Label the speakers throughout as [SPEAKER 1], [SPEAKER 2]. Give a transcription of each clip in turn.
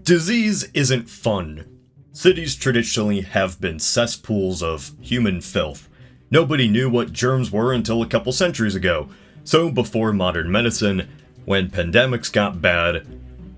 [SPEAKER 1] Disease isn't fun. Cities traditionally have been cesspools of human filth. Nobody knew what germs were until a couple centuries ago. So before modern medicine, when pandemics got bad,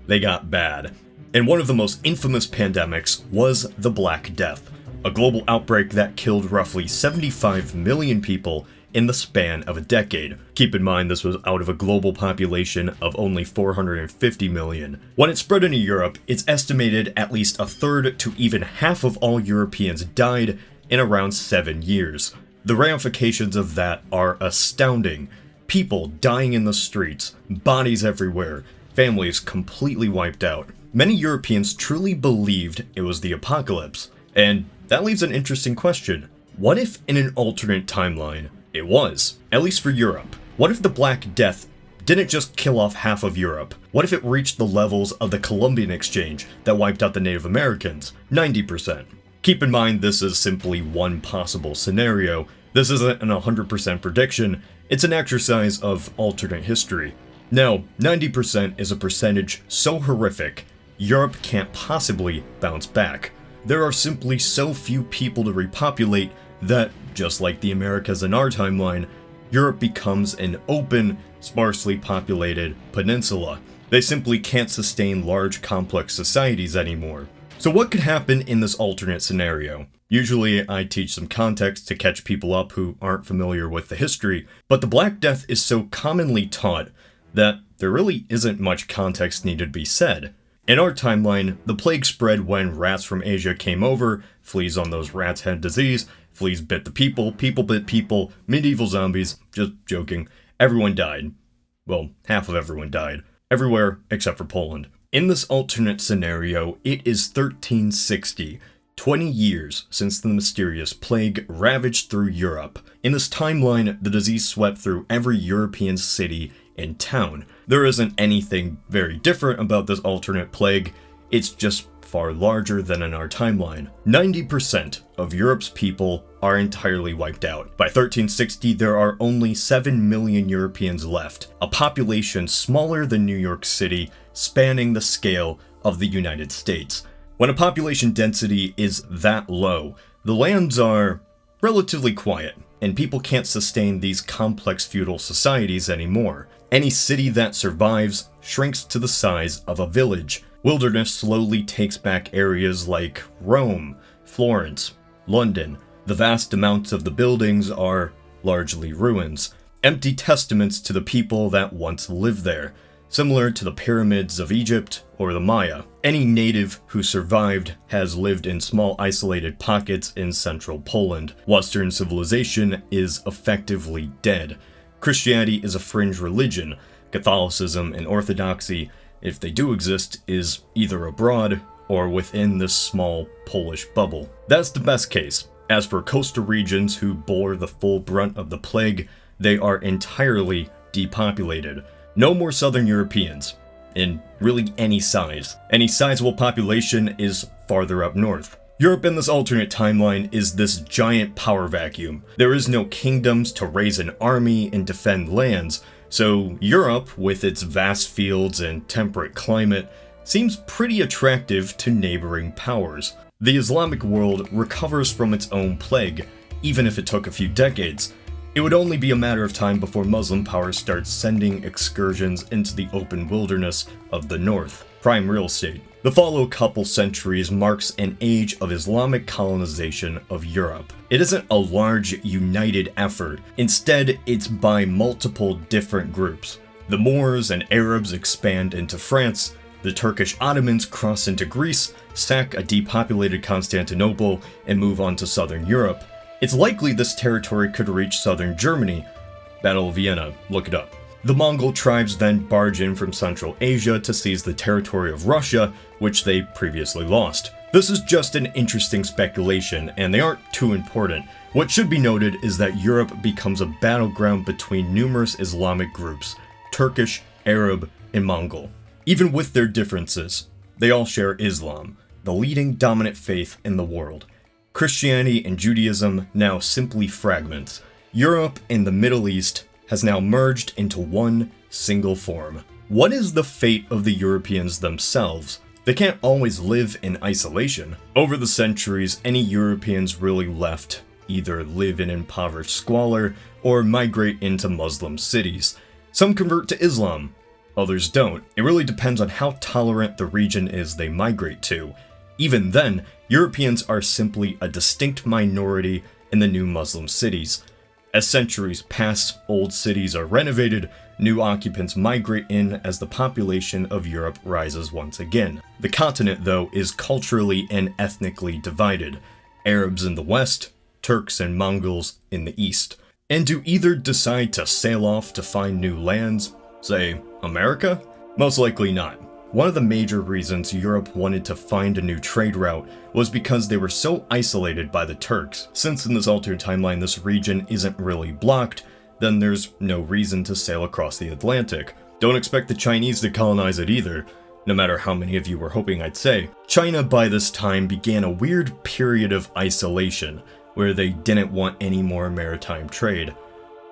[SPEAKER 1] they got bad. And one of the most infamous pandemics was the Black Death, a global outbreak that killed roughly 75 million people in the span of a decade. Keep in mind this was out of a global population of only 450 million. When it spread into Europe, it's estimated at least a third to even half of all Europeans died in around 7 years. The ramifications of that are astounding. People dying in the streets, bodies everywhere, families completely wiped out. Many Europeans truly believed it was the apocalypse. And that leaves an interesting question. What if in an alternate timeline, it was, at least for Europe? What if the Black Death didn't just kill off half of Europe? What if it reached the levels of the Columbian Exchange that wiped out the Native Americans? 90%. Keep in mind this is simply one possible scenario. This isn't an 100% prediction, it's an exercise of alternate history. Now, 90% is a percentage so horrific, Europe can't possibly bounce back. There are simply so few people to repopulate that, just like the Americas in our timeline, Europe becomes an open, sparsely populated peninsula. They simply can't sustain large, complex societies anymore. So what could happen in this alternate scenario? Usually I teach some context to catch people up who aren't familiar with the history, but the Black Death is so commonly taught that there really isn't much context needed to be said. In our timeline, the plague spread when rats from Asia came over, fleas on those rats had disease, fleas bit the people bit people, medieval zombies, just joking, everyone died. Well, half of everyone died. Everywhere except for Poland. In this alternate scenario, it is 1360, 20 years since the mysterious plague ravaged through Europe. In this timeline, the disease swept through every European city and town. There isn't anything very different about this alternate plague, it's just far larger than in our timeline. 90% of Europe's people are entirely wiped out. By 1360, there are only 7 million Europeans left, a population smaller than New York City, spanning the scale of the United States. When a population density is that low, the lands are relatively quiet, and people can't sustain these complex feudal societies anymore. Any city that survives shrinks to the size of a village. Wilderness slowly takes back areas like Rome, Florence, London. The vast amounts of the buildings are largely ruins, empty testaments to the people that once lived there, similar to the pyramids of Egypt or the Maya. Any native who survived has lived in small isolated pockets in central Poland. Western civilization is effectively dead. Christianity is a fringe religion. Catholicism and Orthodoxy, if they do exist, is either abroad or within this small Polish bubble. That's the best case. As for coastal regions who bore the full brunt of the plague, they are entirely depopulated. No more Southern Europeans, in really any size. Any sizable population is farther up north. Europe in this alternate timeline is this giant power vacuum. There is no kingdoms to raise an army and defend lands, so Europe, with its vast fields and temperate climate, seems pretty attractive to neighboring powers. The Islamic world recovers from its own plague, even if it took a few decades. It would only be a matter of time before Muslim powers start sending excursions into the open wilderness of the north. Prime real estate. The following couple centuries marks an age of Islamic colonization of Europe. It isn't a large, united effort. Instead, it's by multiple different groups. The Moors and Arabs expand into France, the Turkish Ottomans cross into Greece, sack a depopulated Constantinople, and move on to southern Europe. It's likely this territory could reach southern Germany. Battle of Vienna, look it up. The Mongol tribes then barge in from Central Asia to seize the territory of Russia, which they previously lost. This is just an interesting speculation, and they aren't too important. What should be noted is that Europe becomes a battleground between numerous Islamic groups: Turkish, Arab, and Mongol. Even with their differences, they all share Islam, the leading dominant faith in the world. Christianity and Judaism now simply fragments. Europe and the Middle East has now merged into one single form. What is the fate of the Europeans themselves They can't always live in isolation. Over the centuries, any Europeans really left either live in impoverished squalor or migrate into Muslim cities. Some convert to Islam, others don't. It really depends on how tolerant the region is they migrate to. Even then, Europeans are simply a distinct minority in the new Muslim cities. As centuries pass, old cities are renovated, new occupants migrate in as the population of Europe rises once again. The continent, though, is culturally and ethnically divided. Arabs in the west, Turks and Mongols in the east. And do either decide to sail off to find new lands, say, America? Most likely not. One of the major reasons Europe wanted to find a new trade route was because they were so isolated by the Turks. Since in this alternate timeline this region isn't really blocked, then there's no reason to sail across the Atlantic. Don't expect the Chinese to colonize it either, no matter how many of you were hoping I'd say. China by this time began a weird period of isolation, where they didn't want any more maritime trade.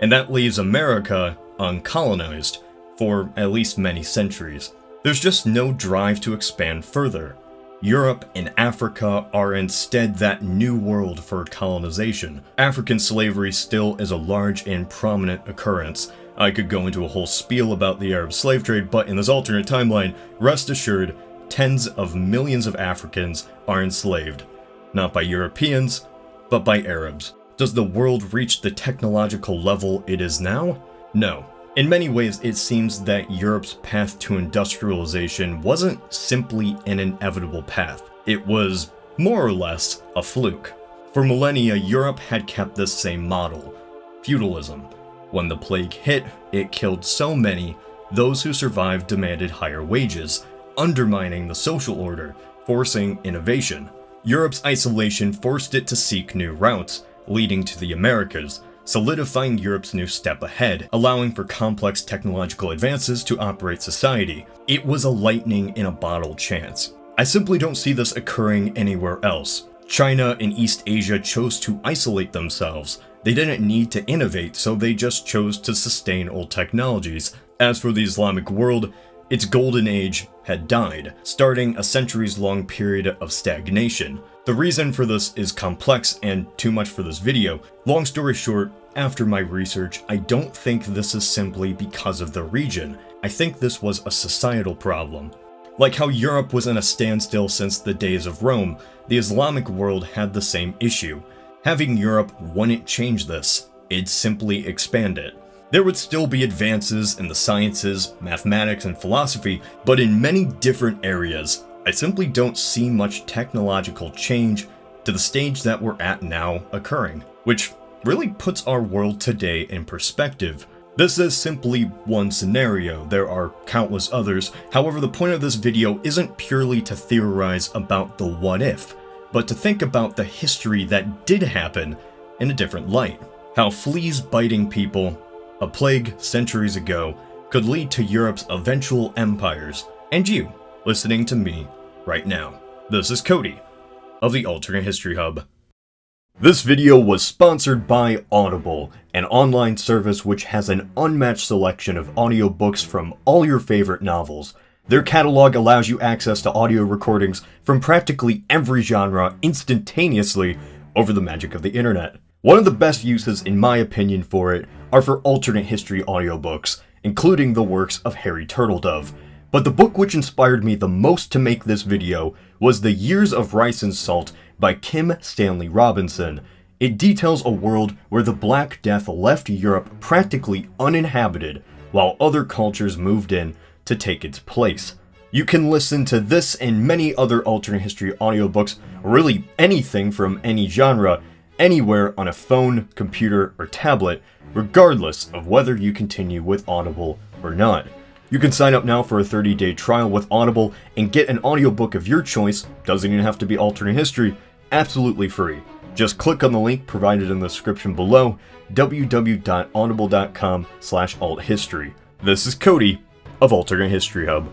[SPEAKER 1] And that leaves America uncolonized for at least many centuries. There's just no drive to expand further. Europe and Africa are instead that new world for colonization. African slavery still is a large and prominent occurrence. I could go into a whole spiel about the Arab slave trade, but in this alternate timeline, rest assured, tens of millions of Africans are enslaved. Not by Europeans, but by Arabs. Does the world reach the technological level it is now? No. In many ways, it seems that Europe's path to industrialization wasn't simply an inevitable path. It was, more or less, a fluke. For millennia, Europe had kept this same model: feudalism. When the plague hit, it killed so many, those who survived demanded higher wages, undermining the social order, forcing innovation. Europe's isolation forced it to seek new routes, leading to the Americas, solidifying Europe's new step ahead, allowing for complex technological advances to operate society. It was a lightning in a bottle chance. I simply don't see this occurring anywhere else. China and East Asia chose to isolate themselves. They didn't need to innovate, so they just chose to sustain old technologies. As for the Islamic world, its golden age had died, starting a centuries-long period of stagnation. The reason for this is complex and too much for this video. Long story short, after my research, I don't think this is simply because of the region. I think this was a societal problem. Like how Europe was in a standstill since the days of Rome, the Islamic world had the same issue. Having Europe wouldn't change this, it'd simply expand it. There would still be advances in the sciences, mathematics, and philosophy, but in many different areas. I simply don't see much technological change to the stage that we're at now occurring, which really puts our world today in perspective. This is simply one scenario, there are countless others. However, the point of this video isn't purely to theorize about the what if, but to think about the history that did happen in a different light. How fleas biting people, a plague centuries ago, could lead to Europe's eventual empires, and you, listening to me right now. This is Cody, of the Alternate History Hub. This video was sponsored by Audible, an online service which has an unmatched selection of audiobooks from all your favorite novels. Their catalog allows you access to audio recordings from practically every genre instantaneously over the magic of the internet. One of the best uses, in my opinion, for it are for alternate history audiobooks, including the works of Harry Turtledove. But the book which inspired me the most to make this video was The Years of Rice and Salt by Kim Stanley Robinson. It details a world where the Black Death left Europe practically uninhabited, while other cultures moved in to take its place. You can listen to this and many other alternate history audiobooks, really anything from any genre, anywhere on a phone, computer, or tablet, regardless of whether you continue with Audible or not. You can sign up now for a 30-day trial with Audible and get an audiobook of your choice, doesn't even have to be alternate history, absolutely free. Just click on the link provided in the description below, www.audible.com/althistory. This is Cody of Alternate History Hub.